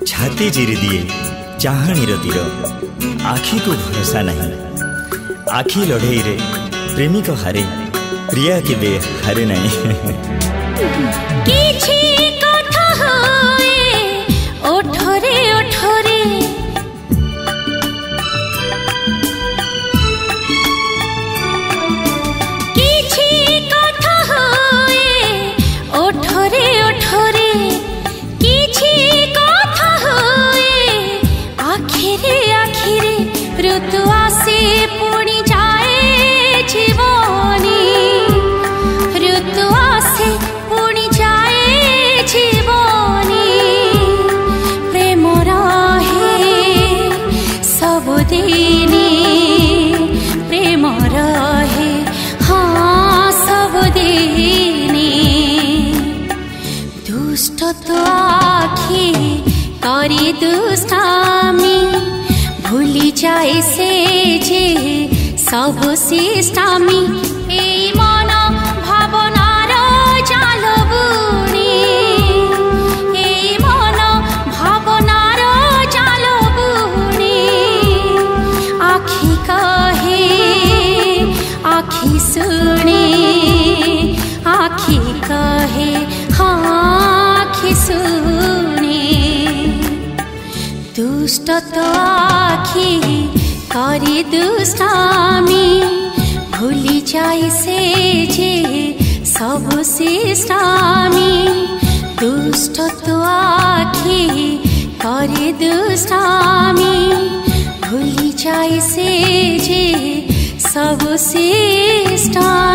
छाती चिरी दिए चाहाणीर तीर आखि को भरोसा नहीं आखि लड़ई रे प्रेमिक हारे प्रिया केबे हारे नहीं ओठरे ओठरे किछि कथा होए ओठरे ओठरे किछि कथा होए आखिरे आखिरे ऋतु आसे पुणी जाए जीवनी ऋतु आसे पुणी जाए जीवनी प्रेम रहे सबुदिनी प्रेम रहे हाँ सबुदिनी दुष्ट तो आखि करी दुष्टामी भूली जाए से जे सब शिष्टामी एई मन भावनार जाल बुणी एई मन भावनार जाल बुणी आखि कहे आखि सुने आखि कहे हाँ आखि सुने दुष्ट तो आखि करी दुष्टामी भूली जाए से जे सब शिष्टामी दुष्ट तो आखि करी दुष्टामी भूली जाए से जे सब शिष्टामी।